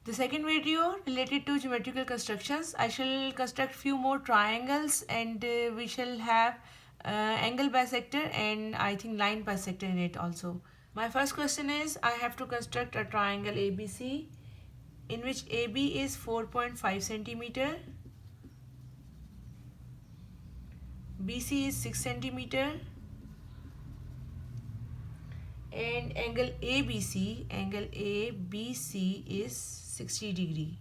The second video related to geometrical constructions. I shall construct few more triangles, and we shall have angle bisector and I think line bisector in it also. My first question is, I have to construct a triangle ABC in which AB is 4.5 centimeter, BC is 6 centimeter, and angle ABC is 60 degree.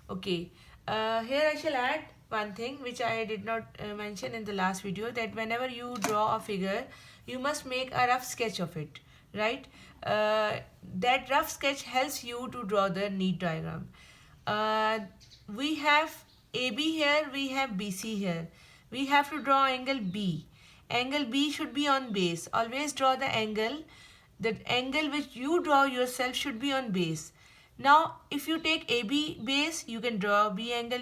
Okay, here I shall add one thing which I did not mention in the last video, that whenever you draw a figure, you must make a rough sketch of it, right? That rough sketch helps you to draw the neat diagram. We have AB here, we have BC here. We have to draw angle B. Angle B should be on base. Always draw the angle. The angle which you draw yourself should be on base. Now, if you take AB base, you can draw B angle.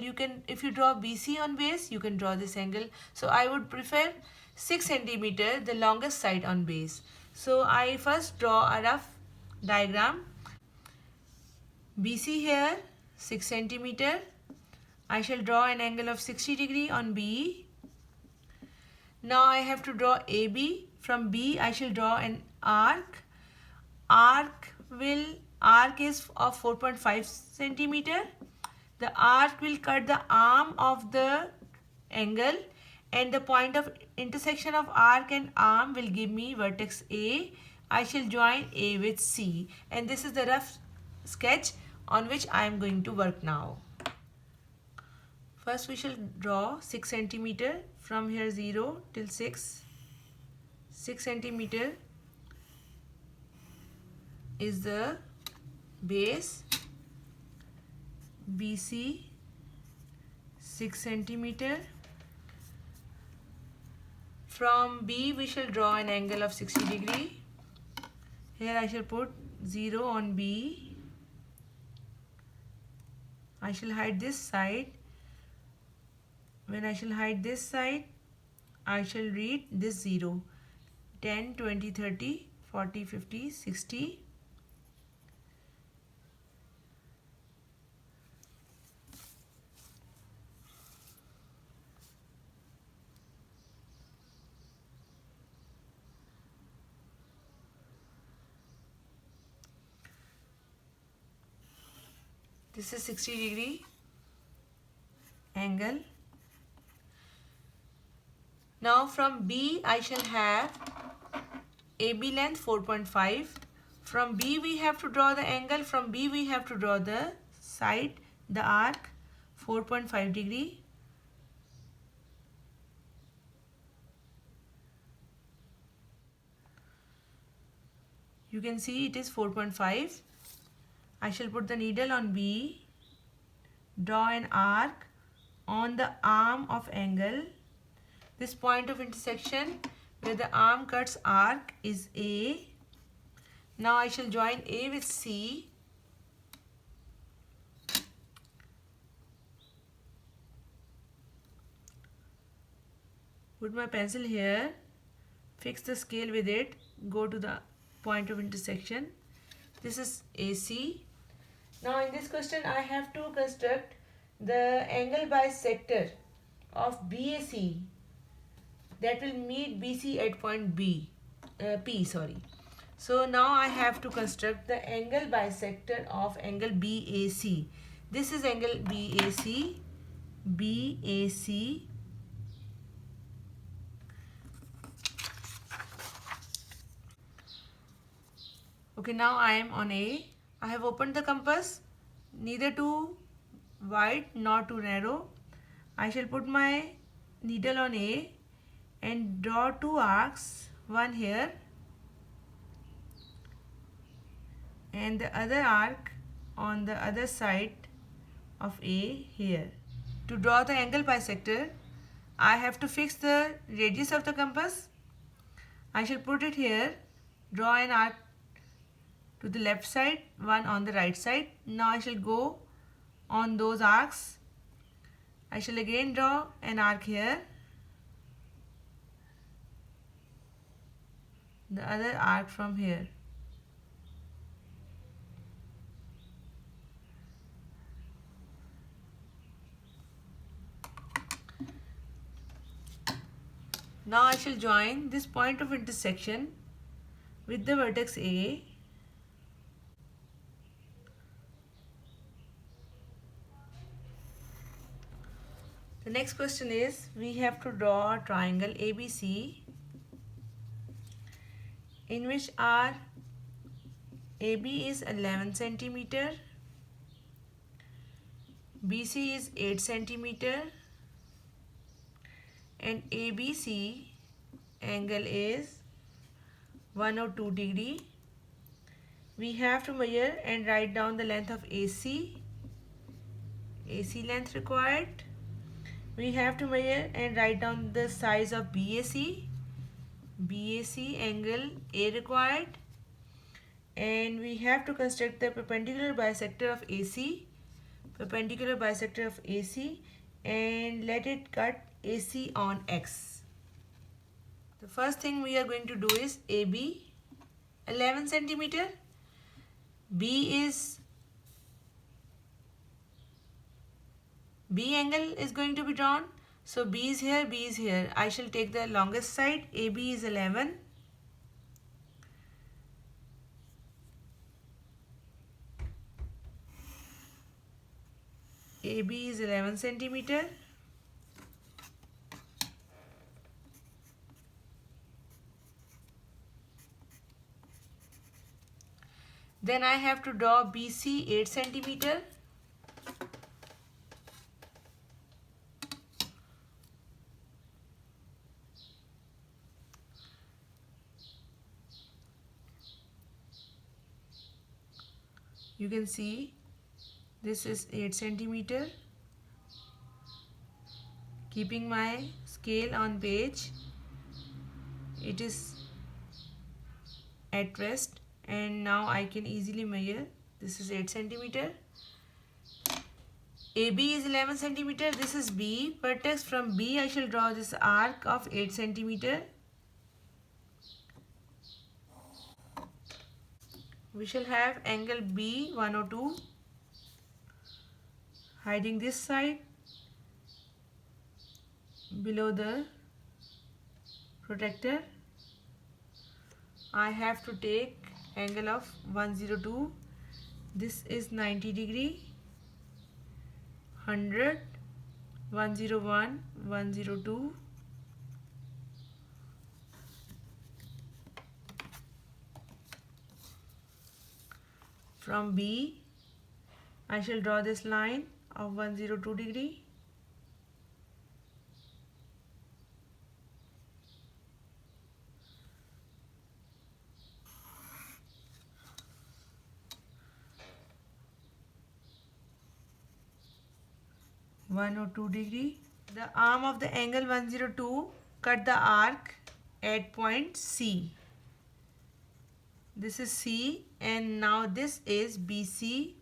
If you draw BC on base, you can draw this angle. So I would prefer 6 centimeter, the longest side on base. So I first draw a rough diagram. BC here, 6 centimeter. I shall draw an angle of 60 degree on B. Now I have to draw AB. From B I shall draw an arc. Arc is of 4.5 centimeter. The arc will cut the arm of the angle, and the point of intersection of arc and arm will give me vertex A. I shall join A with C, and this is the rough sketch on which I am going to work now. First we shall draw 6 centimeter from here 0 till 6. 6 centimeter is the base. BC 6 centimeter. From B we shall draw an angle of 60 degree. Here I shall put 0 on B. I shall hide this side. When I shall hide this side, I shall read this 0. 10, 20, 30, 40, 50, 60. This is 60 degree angle. Now from B I shall have AB length 4.5. From B we have to draw the angle. From B we have to draw the side, the arc 4.5 degree. You can see it is 4.5. I shall put the needle on B, draw an arc on the arm of angle. This point of intersection where the arm cuts arc is A. Now I shall join A with C. Put my pencil here, fix the scale with it, go to the point of intersection. This is AC. Now in this question I have to construct the angle bisector of BAC that will meet BC at point P. So now I have to construct the angle bisector of angle BAC. This is angle BAC. Okay, now I am on A. I have opened the compass, neither too wide nor too narrow. I shall put my needle on A and draw two arcs, one here and the other arc on the other side of A here. To draw the angle bisector, I have to fix the radius of the compass. I shall put it here, draw an arc to the left side, one on the right side. Now I shall go on those arcs. I shall again draw an arc here, the other arc from here. Now I shall join this point of intersection with the vertex A. The next question is, we have to draw a triangle ABC in which our AB is 11 centimeter, BC is 8 centimeter, and ABC angle is 102 degree. We have to measure and write down the length of AC length required. We have to measure and write down the size of BAC angle A required, and we have to construct the perpendicular bisector of AC, and let it cut AC on X. The first thing we are going to do is AB 11 centimeter, B angle is going to be drawn. So B is here, B is here. I shall take the longest side. AB is 11. AB is 11 centimeter. Then I have to draw BC 8 centimeter. You can see this is 8 centimeter. Keeping my scale on page, it is at rest, and now I can easily measure. This is 8 centimeter. AB is 11 centimeter. This is B. Vertex from B, I shall draw this arc of 8 centimeter. We shall have angle B 102, hiding this side below the protector. I have to take angle of 102. This is 90 degree, 100, 101, 102. From B, I shall draw this line of 102 degree. The arm of the angle 102 cut the arc at point C. This is C, and now this is BC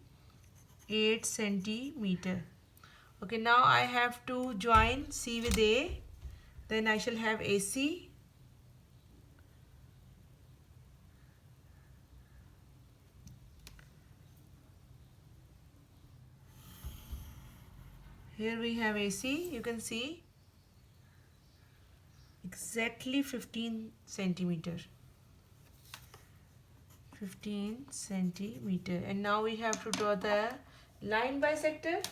8 centimeter. Okay, now I have to join C with A. Then I shall have AC. Here we have AC. You can see exactly 15 centimeter. 15 centimeter. And now we have to draw the line bisector.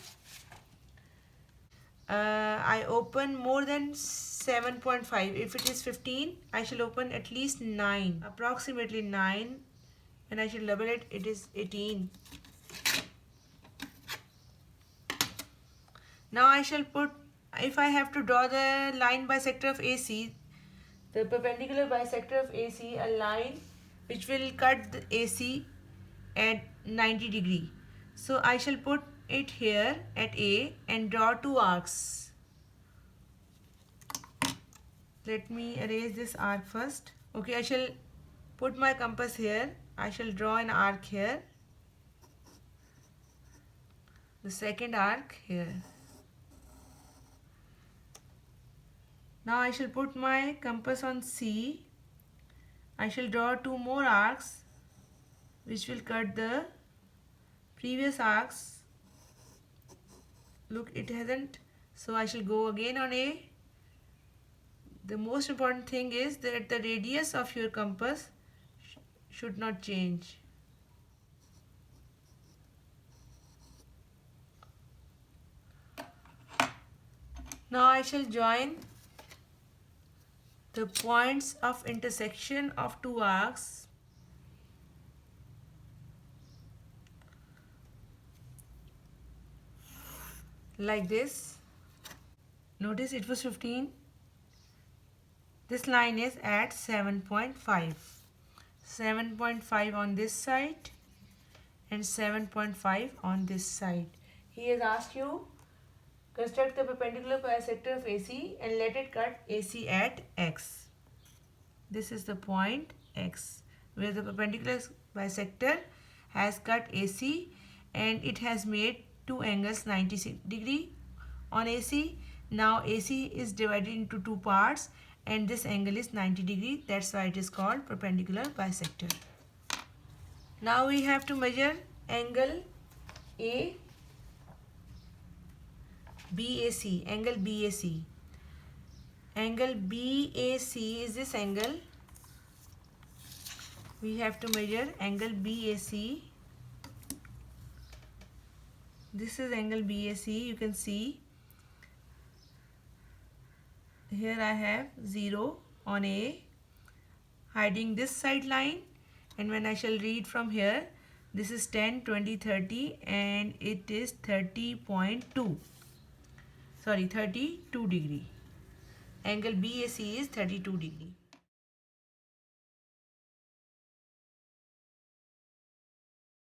I open more than 7.5. If it is 15, I shall open at least 9, approximately 9, and I shall double it. It is 18. Now I shall put, if I have to draw the line bisector of AC, the perpendicular bisector of AC, a line which will cut the AC at 90 degree. So I shall put it here at A and draw two arcs. Let me erase this arc first. Okay, I shall put my compass here. I shall draw an arc here. The second arc here. Now I shall put my compass on C. I shall draw two more arcs which will cut the previous arcs. Look, it hasn't. So I shall go again on A. The most important thing is that the radius of your compass should not change. Now I shall join the points of intersection of two arcs like this. Notice it was 15. This line is at 7.5. 7.5 on this side and 7.5 on this side. He has asked you, construct the perpendicular bisector of AC and let it cut AC at X. This is the point X where the perpendicular bisector has cut AC and it has made two angles 90 degree on AC. Now AC is divided into two parts and this angle is 90 degree. That's why it is called perpendicular bisector. Now we have to measure angle A, BAC, angle BAC. Angle BAC is this angle. We have to measure angle BAC. This is angle BAC. You can see here I have 0 on A, hiding this side line, and when I shall read from here, this is 10, 20, 30 and it is 30.2. Sorry, 32 degree. Angle BAC is 32 degree.